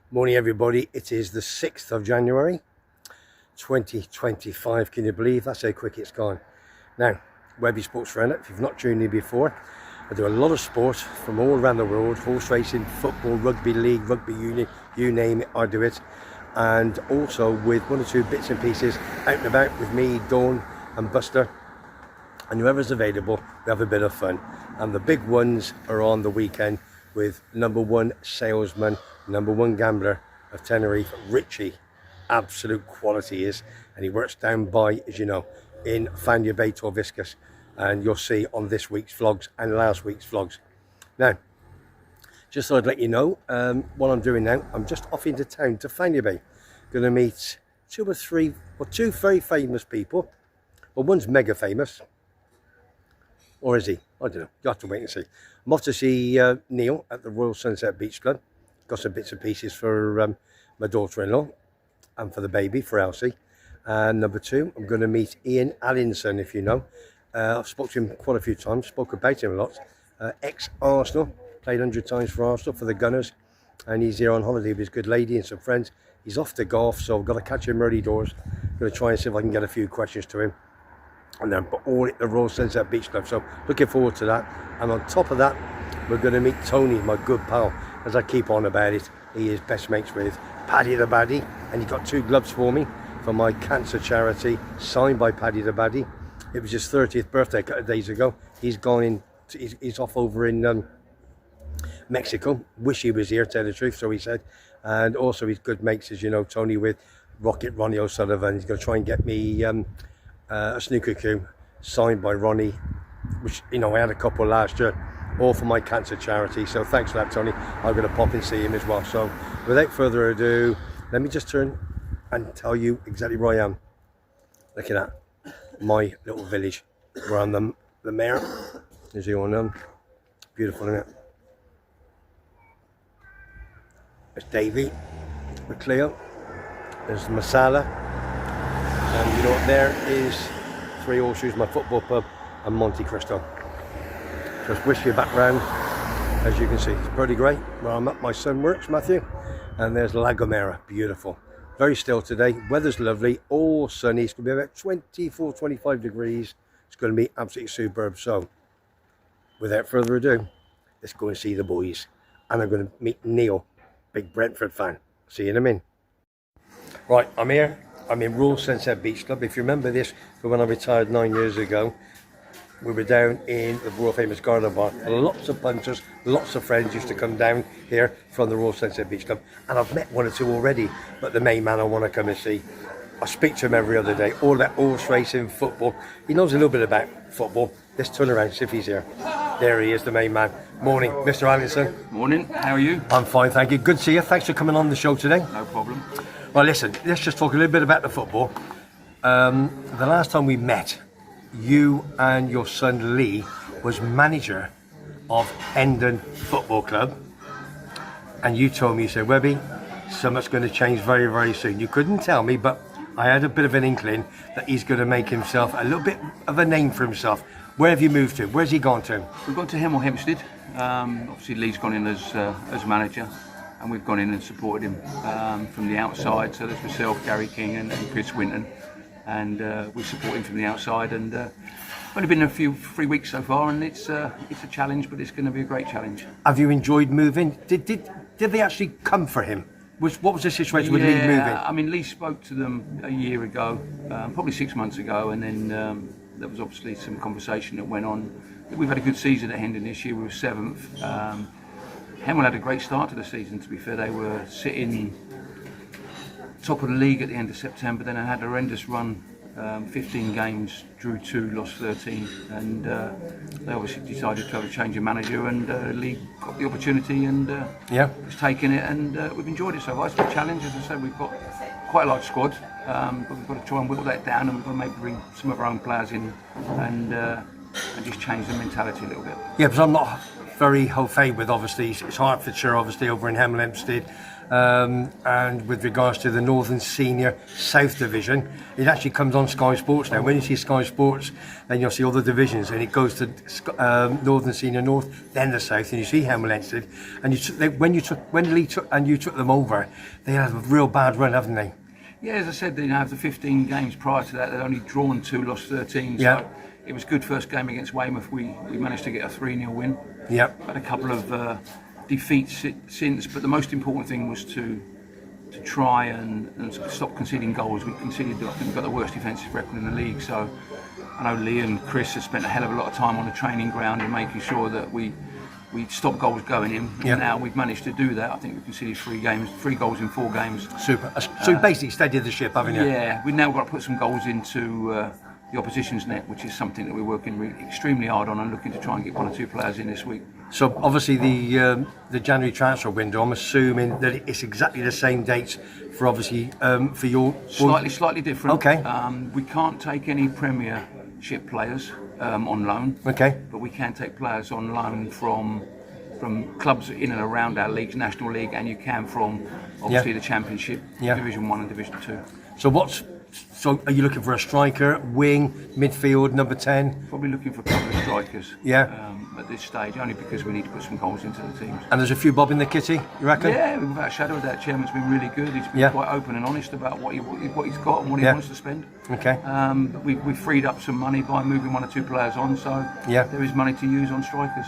Morning everybody, it is the 6th of January 2025. Can you believe that's how quick it's gone? Now, Webby Sports Friend, if you've not tuned in before, I do a lot of sports from all around the world: horse racing, football, rugby league, rugby union, you name it, I do it. And also with one or two bits and pieces out and about with me, Dawn and Buster, and whoever's available, we have a bit of fun. And the big ones are on the weekend with #1 salesman, #1 gambler of Tenerife, Richie. Absolute quality is, and he works down by, as you know, in Fania Bay, Torviscus, and you'll see on this week's vlogs and last week's vlogs. Now, just thought I'd let you know what I'm doing now. I'm just off into town to Fania Bay. Going to meet two very famous people. Well, one's mega famous. Or is he? I don't know. You have to wait and see. I'm off to see Neil at the Royal Sunset Beach Club. Got some bits and pieces for my daughter-in-law and for the baby, for Elsie. And #2, I'm going to meet Ian Allinson, if you know. I've spoken to him quite a few times, spoke about him a lot. Ex-Arsenal, played 100 times for Arsenal, for the Gunners. And he's here on holiday with his good lady and some friends. He's off to golf, so I've got to catch him early doors. Going to try and see if I can get a few questions to him. And then all at the Royal Sunset Beach Club, so looking forward to that. And on top of that, we're going to meet Tony, my good pal, as I keep on about it. He is best mates with Paddy the Baddie, and he got 2 gloves for me for my cancer charity, signed by Paddy the Baddie. It was his 30th birthday a couple of days ago. He's gone in, he's off over in Mexico. Wish he was here, to tell the truth, so he said. And also he's good mates, as you know, Tony, with Rocket Ronnie O'Sullivan. He's going to try and get me a snooker cue signed by Ronnie, which, you know, I had a couple last year, all for my cancer charity. So thanks for that, Tony. I'm going to pop and see him as well. So without further ado, let me just turn and tell you exactly where I am. Look at that, my little village where I'm the mayor, as you all know. Beautiful, isn't it? There's Davey with Cleo. There's Masala. And you know what, there is 3 Horseshoes, my football pub, and Monte Cristo. Just wish you back round, as you can see. It's pretty great where I'm at. My son works, Matthew. And there's La Gomera, beautiful. Very still today, weather's lovely, all sunny. It's going to be about 24, 25 degrees. It's going to be absolutely superb. So, without further ado, let's go and see the boys. And I'm going to meet Neil, big Brentford fan. See you in a minute. Right, I'm here. I'm in Royal Sunset Beach Club. If you remember this from when I retired 9 years ago, we were down in the world famous Garden Bar. Lots of punters, lots of friends used to come down here from the Royal Sunset Beach Club. And I've met 1 or 2 already, but the main man I want to come and see. I speak to him every other day, all about horse racing, football. He knows a little bit about football. Let's turn around, see if he's here. There he is, the main man. Morning, Mr. Allinson. Morning, how are you? I'm fine, thank you. Good to see you. Thanks for coming on the show today. No problem. Well, listen, let's just talk a little bit about the football. The last time we met, you and your son Lee was manager of Hendon Football Club, and you told me, you said, Webby, so much going to change very, very soon. You couldn't tell me, but I had a bit of an inkling that he's going to make himself a little bit of a name for himself. Where have you moved to? Where's he gone to? We've gone to Hemel Hempstead. Obviously Lee's gone in as manager, and we've gone in and supported him from the outside. So there's myself, Gary King and Chris Winton, and we support him from the outside. And only been a 3 weeks so far, and it's a challenge, but it's going to be a great challenge. Have you enjoyed moving? Did they actually come for him? What was the situation with Lee moving? I mean, Lee spoke to them a year ago, probably 6 months ago, and then there was obviously some conversation that went on. We've had a good season at Hendon this year. We were 7th. Hemel had a great start to the season, to be fair. They were sitting top of the league at the end of September, then they had a horrendous run, 15 games, drew 2, lost 13, and they obviously decided to have a change of manager, and Lee got the opportunity and has taken it, and we've enjoyed it so far. It's been a challenge, as I said. We've got quite a large squad, but we've got to try and whittle that down, and we've got to maybe bring some of our own players in and just change the mentality a little bit. Yeah, because I'm not very au fait with, obviously, it's Hertfordshire, obviously, over in Hemel Hempstead. and with regards to the Northern Senior South Division, it actually comes on Sky Sports now. When you see Sky Sports, then you'll see all the divisions, and it goes to Northern Senior North, then the South, and you see Hemel Hempstead. And when Lee took them over, they had a real bad run, haven't they? Yeah, as I said, after 15 games prior to that, they'd only drawn 2, lost 13. Yeah. So it was good first game against Weymouth. We managed to get a 3-0 win. Yep. Had a couple of defeats since, but the most important thing was to try and stop conceding goals. We conceded, I think we got the worst defensive record in the league. So I know Lee and Chris have spent a hell of a lot of time on the training ground and making sure that we stop goals going in. Yep. And now we've managed to do that. I think we conceded 3 goals in 4 games. Super. So you basically steadied the ship, haven't you? Yeah, we've now got to put some goals into the opposition's net, which is something that we're working extremely hard on and looking to try and get 1 or 2 players in this week. So obviously the January transfer window, I'm assuming that it's exactly the same dates for obviously for your... Slightly different. Okay. We can't take any Premiership players on loan. Okay. But we can take players on loan from clubs in and around our leagues, National League, and you can from obviously the Championship, Division 1 and Division 2. So are you looking for a striker, wing, midfield, number 10? Probably looking for a couple of strikers. Yeah. At this stage, only because we need to put some goals into the teams. And there's a few bob in the kitty, you reckon? Yeah, without a shadow of doubt, Chairman's been really good. He's been quite open and honest about what he's got and what he wants to spend. Okay. But we've freed up some money by moving 1 or 2 players on, so there is money to use on strikers.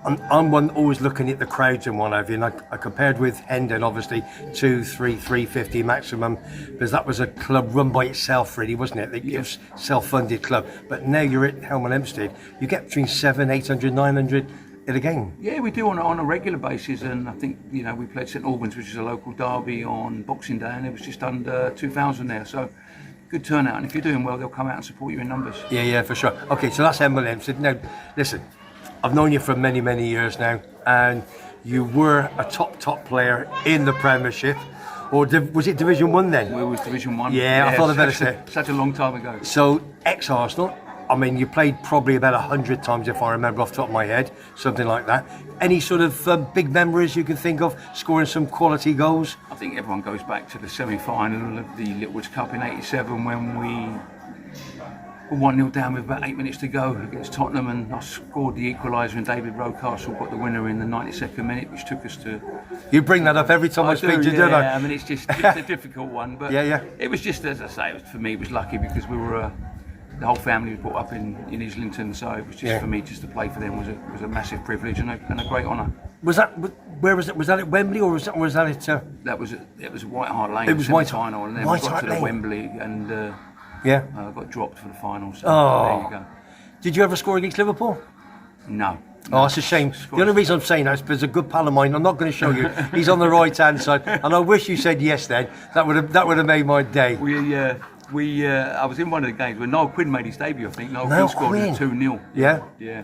I'm one always looking at the crowds and what have you, and I compared with Hendon, obviously 350 maximum, because that was a club run by itself, really, wasn't it? It was self-funded club. But now you're at Hemel Hempstead, you get between 700, 800, 900 in a game. Yeah, we do on a regular basis, and I think we played St Albans, which is a local derby, on Boxing Day, and it was just under 2,000 there. So good turnout, and if you're doing well, they'll come out and support you in numbers. Yeah, for sure. Okay, so that's Hemel Hempstead. Now, listen. I've known you for many, many years now, and you were a top player in the Premiership, or was it Division 1 then? It was Division 1. Yeah, I thought I'd better say. Such a long time ago. So, ex-Arsenal, I mean, you played probably about 100 times, if I remember off the top of my head, something like that. Any sort of big memories you can think of, scoring some quality goals? I think everyone goes back to the semi-final of the Littlewoods Cup in '87 when we were 1-0 down with about 8 minutes to go against Tottenham, and I scored the equaliser, and David Rocastle got the winner in the 92nd minute, which took us to... You bring that up every time I speak to you, don't I? Yeah, I mean, it's a difficult one, but yeah. It was just, as I say, for me, it was lucky because we were... the whole family was brought up in Islington, so it was just for me just to play for them was a massive privilege and a great honour. Where was it? Was that at Wembley or was that at? It was White Hart Lane. It was White final, and then White we got Hart to the Lane. Wembley and got dropped for the final. So there you go. Did you ever score against Liverpool? No. Oh, it's a shame. The only reason I'm saying that is because a good pal of mine, I'm not going to show you, he's on the right hand side, and I wish you said yes then. That would have made my day. I was in one of the games when Noel Quinn made his debut, I think. Noel Quinn scored 2-0. Yeah? Yeah.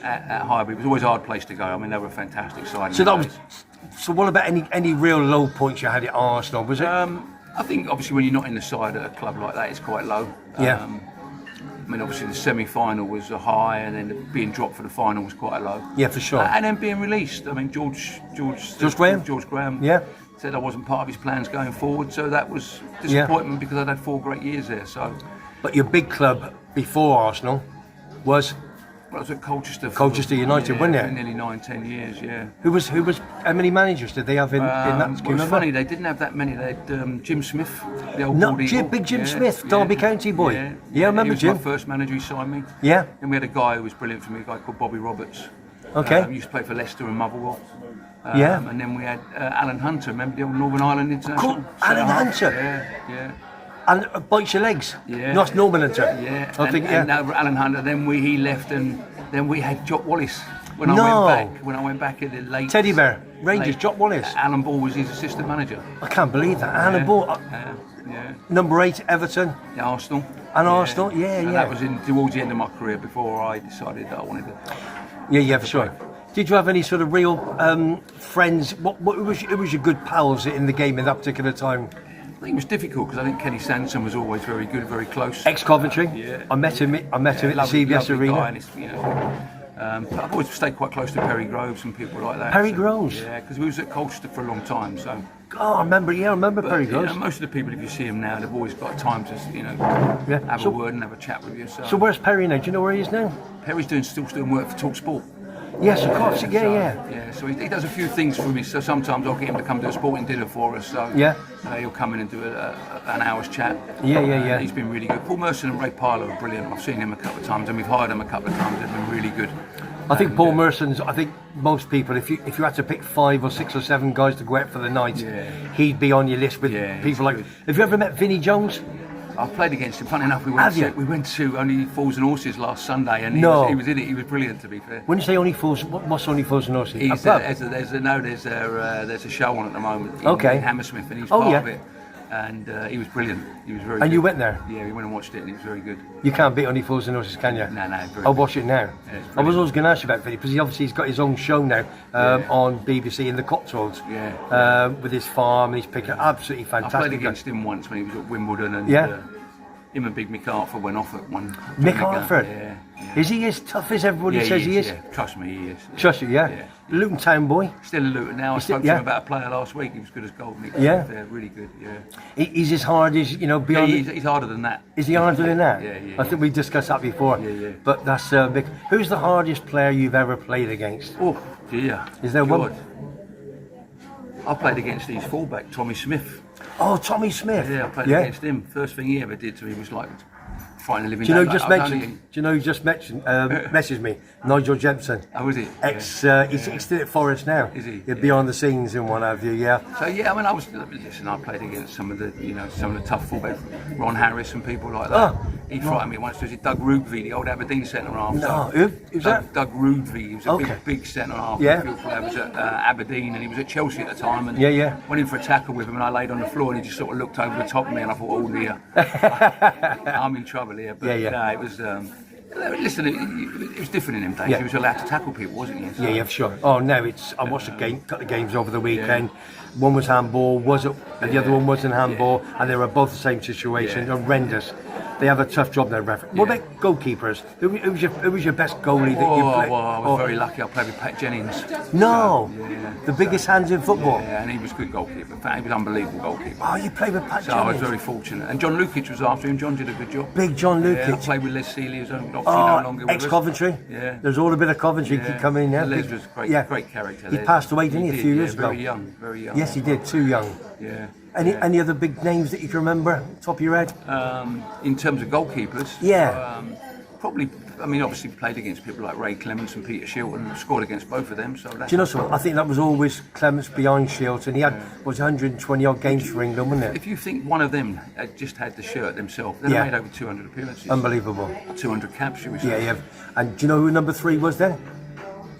At Highbury. It was always a hard place to go. I mean, they were a fantastic side. So what about any real low points you had at Arsenal? Was it? I think obviously when you're not in the side at a club like that, it's quite low. Yeah. I mean, obviously the semi-final was a high, and then being dropped for the final was quite low. Yeah, for sure. And then being released. I mean, George Graham. Yeah. Said I wasn't part of his plans going forward, so that was disappointment because I'd had 4 great years there. So. But your big club before Arsenal was? Well, I was at Colchester. Colchester United, wasn't it? For nearly 9-10 years, yeah. Who was? How many managers did they have in that? Well, it's funny, they didn't have that many. They had Jim Smith, the old Big Jim Smith, Derby County boy. Yeah, I remember he was Jim. my first manager, he signed me. Yeah. And we had a guy who was brilliant for me, a guy called Bobby Roberts. Okay. He used to play for Leicester and Motherwell. And then we had Alan Hunter, remember the old Northern Ireland international? Alan Hunter? Yeah. And bites your legs? Yeah. Not Norman Hunter? Yeah. And Alan Hunter, then he left, and then we had Jock Wallace. When I went back in the late... Teddy Bear, Rangers, Jock Wallace. Alan Ball was his assistant manager. I can't believe that. Alan Ball. Number 8, Everton. Yeah, Arsenal. Arsenal, and that was towards the end of my career before I decided that I wanted to... Yeah, for sure. Did you have any sort of real friends? Who was your good pals in the game in that particular time? I think it was difficult because I think Kenny Sanderson was always very good, very close. Ex-Coventry. Yeah. I met him at the CBS Arena. Guy, and But I've always stayed quite close to Perry Groves and people like that. Perry Groves? Yeah, because we was at Colchester for a long time. So. Oh, I remember Perry Groves. Most of the people, if you see them now, they've always got time to, have a word and have a chat with you. So where's Perry now? Do you know where he is now? Perry's still doing work for Talk Sport. Yes, of course. Yeah. So he does a few things for me. So sometimes I'll get him to come to a sporting dinner for us. So he'll come in and do an hour's chat. Yeah. He's been really good. Paul Merson and Ray Parlour are brilliant. I've seen him a couple of times, and we've hired them a couple of times. They've been really good. I think Paul Merson's. I think most people, if you had to pick 5 or 6 or 7 guys to go out for the night, he'd be on your list with people like. Good. Have you ever met Vinnie Jones? I've played against him. Funny enough, we went to Only Fools and Horses last Sunday, and he was in it. He was brilliant, to be fair. When you say Only Fools, what's Only Fools and Horses? There's a show on at the moment in Hammersmith, and he's part of it. And he was brilliant. He was very good. And you went there? Yeah, we went and watched it, and he was very good. You can't beat Only Fools and Horses, can you? No. I'll watch it now. Yeah, I was always going to ask you about Vinnie, because he's got his own show now on BBC in the Cotswolds. With his farm, and he's picking absolutely fantastic. I played against him once when he was at Wimbledon, and him and Big Mick Hartford went off at one. Mick Hartford? Yeah. Is he as tough as everybody says he is? Yeah. Trust me, he is. Trust you, yeah. Luton Town boy. Still in Luton now. I spoke to him about a player last week. He was good as gold. Nick. Yeah, really good. Yeah. He's as hard as beyond. Yeah, he's harder than that. Is he harder than that? Yeah. I think we discussed that before. Yeah. But that's big. Who's the hardest player you've ever played against? Oh dear. Is there one? I played against his fullback, Tommy Smith. Oh, Tommy Smith. Yeah, I played against him. First thing he ever did to me was like fighting a living. Do you know who just messaged me? Nigel Jepson. Oh, is he? He's still at Forest now. Is he? He's behind the scenes and what have you. Yeah. So I played against some of the tough fullbacks, Ron Harris and people like that. He frightened me once. Was it Doug Rudeby, the old Aberdeen centre half? No, who's that? Doug Rudeby. He was a big centre half. Yeah. He was at Aberdeen, and he was at Chelsea at the time. And went in for a tackle with him, and I laid on the floor, and he just sort of looked over the top of me, and I thought, oh dear, I'm in trouble here. But no, it was. Listen, it was different in them days. He was allowed to tackle people, wasn't he? So, yeah, for sure. Oh no, I watched a couple of games over the weekend. One was handball, and the other one wasn't handball, and they were both the same situation. Horrendous. They have a tough job there, referee. What about goalkeepers? Who was your best goalie that you played? Well, I was very lucky. I played with Pat Jennings. No, the biggest hands in football. Yeah, and he was a good goalkeeper. In fact, he was an unbelievable goalkeeper. Oh, you played with Pat Jennings? I was very fortunate. And John Lukic was after him. John did a good job. Big John Lukic. I played with Les Seeley, who's obviously no longer with us. Ex-Coventry. Yeah. There's all a bit of Coventry coming in there. Les was great character. He passed away, didn't he, a few years ago? Very young. Yes, he did. Too young. Yeah. Any other big names that you can remember, top of your head? In terms of goalkeepers, probably. I mean, obviously played against people like Ray Clements and Peter Shilton, scored against both of them. So that's. Do you know something? I think that was always Clements behind Shilton. He had 120 odd games for England, wasn't it? If you think one of them had just had the shirt themselves, they made over 200 appearances. Unbelievable. 200 caps, should we say? Yeah. And do you know who number 3 was then?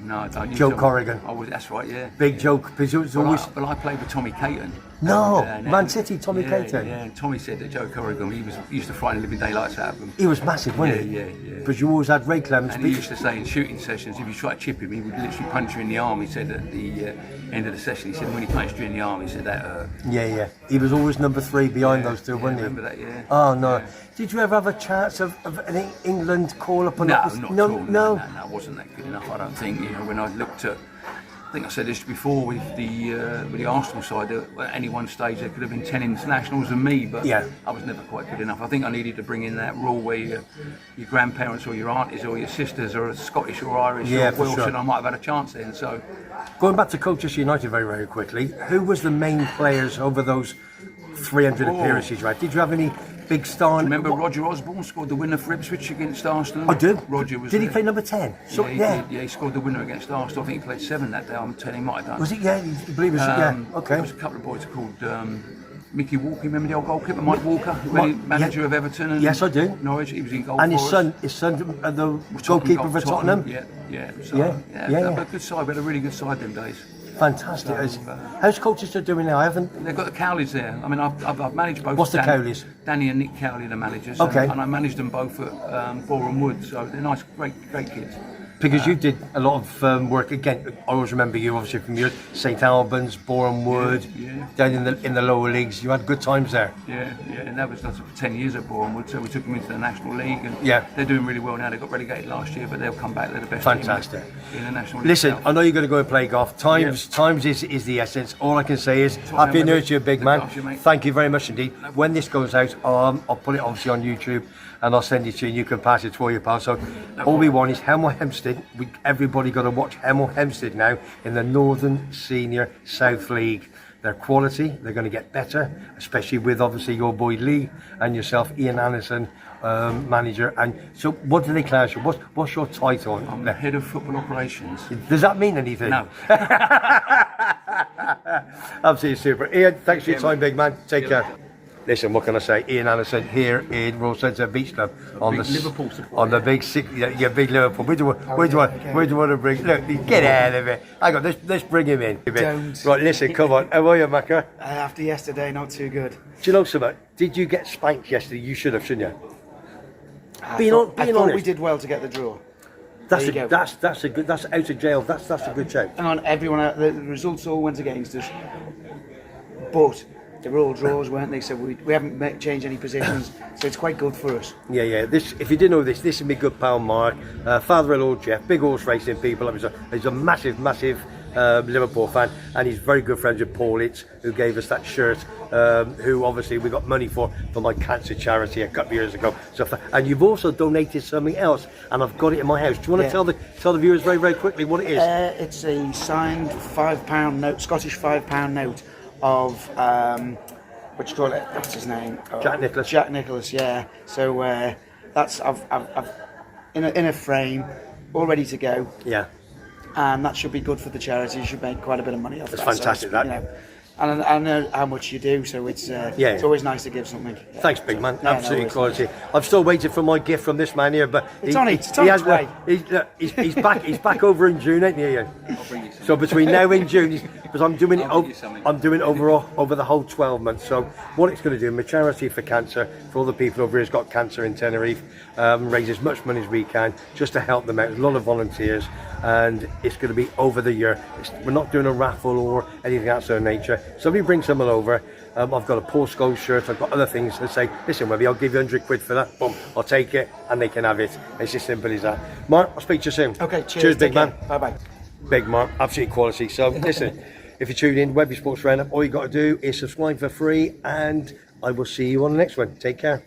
No, I don't. Joe Corrigan. That's right, yeah. Big Joe, because it was always. But I played with Tommy Caton. No, Man City, Tommy Caton. Yeah, and Tommy said that Joe Corrigan, he used to frighten the living daylights out of him. He was massive, wasn't he? Yeah. Because you always had Ray Clements. And he used to say in shooting sessions, if you try to chip him, he would literally punch you in the arm. He said at the end of the session, he said when he punched you in the arm, he said that hurt. Yeah. He was always number 3 behind those two, wasn't he? Remember that, yeah. Oh, no. Yeah. Did you ever have a chance of an England call up on that? No, it wasn't that good enough, I don't think. When I looked at, I think I said this before with the Arsenal side, at any one stage there could have been 10 internationals and me, but I was never quite good enough. I think I needed to bring in that rule where your grandparents or your aunties or your sisters are Scottish or Irish or Welsh, and I might have had a chance then. So, going back to Colchester United very, very quickly, who was the main players over those 300 appearances, right? Did you have any big star? Remember Roger Osborne scored the winner for Ipswich against Arsenal? I do. Roger was. Did he play number 10? So, he scored the winner against Arsenal. I think he played 7 that day. I'm telling you, he might have done. Was it? Yeah, you believe it was. Okay. There was a couple of boys called Mickey Walker. Remember the old goalkeeper, Mike Walker, manager of Everton? And yes, I do. Norwich. He was in goal. And his son, the goalkeeper for Tottenham. Yeah. So, a good side. We had a really good side them days. Fantastic. How's Colchester doing now? They've got the Cowleys there. I mean, I've managed both. What's the Cowleys? Danny and Nick Cowley, the managers. Okay. And I managed them both at Boreham Wood. So they're nice, great kids. Because you did a lot of work again. I always remember you, obviously, from your St Albans, Boreham Wood, down in the lower leagues. You had good times there. Yeah, and that was for 10 years at Boreham Wood. So we took them into the National League, and they're doing really well now. They got relegated last year, but they'll come back. They're the best Fantastic. team in the National League. Listen, I know you're going to go and play golf. Times is the essence. All I can say is happy New Year to you, big man. Thank you very much indeed. When this goes out, I'll put it obviously on YouTube, and I'll send it to you, and you can pass it to all your pals. So all we want is Hemel Hempstead. Everybody got to watch Hemel Hempstead now in the Northern Senior South League. They're quality. They're going to get better, especially with obviously your boy Lee and yourself, Ian Allinson, manager. And so, what do they class you? What's your title? I'm the head of football operations. Does that mean anything? No. Absolutely super. Ian, thanks for your time, big man. Take care. Listen, what can I say? Ian Allinson here in Royal Centre Beach Club on Liverpool supporter. On the big big Liverpool. Where do you want to bring? Look, get out of it. Hang on, let's bring him in. Don't. Right, listen, come on. How are you, Macca? After yesterday, not too good. Do you know something? Did you get spanked yesterday? You should have, shouldn't you? I thought we did well to get the draw. That's a good. That's out of jail. That's a good shout. Hang on, everyone. The results all went against us, but they were all draws, weren't they? So we haven't changed any positions, so it's quite good for us. Yeah. This, if you didn't know this is my good pal Mark, father-in-law Jeff, big horse racing people. He's a massive Liverpool fan, and he's very good friends with Paul Itz, who gave us that shirt. Who obviously we got money for my cancer charity a couple of years ago. So, and you've also donated something else, and I've got it in my house. Do you want to tell the viewers very quickly what it is? It's a signed £5 note, Scottish £5 note of what you call it? What's his name? Jack Nicklaus. Jack Nicklaus, yeah. So that's I've in a frame, all ready to go. Yeah. And that should be good for the charity. You should make quite a bit of money off that. That's fantastic. So and I know how much you do, so it's always nice to give something. Yeah. Thanks, big man. Absolutely quality. I'm still waiting for my gift from this man here, but it's on its way. He's back over in June, ain't he, Ian? I'll bring you some. So between now and June, because I'm doing it over the whole 12 months. So what it's going to do, my charity for cancer, for all the people over here who's got cancer in Tenerife, raise as much money as we can just to help them out. There's a lot of volunteers, and it's going to be over the year. We're not doing a raffle or anything else of that nature. Somebody bring someone over. I've got a Paul Scholes shirt. I've got other things to say. Listen, Webby, I'll give you 100 quid for that. Boom, I'll take it, and they can have it. It's as simple as that. Mark, I'll speak to you soon. Okay, cheers big man. Bye bye. Big Mark, absolute quality. So listen, if you tune in, Webby Sports Roundup, all you got to do is subscribe for free, and I will see you on the next one. Take care.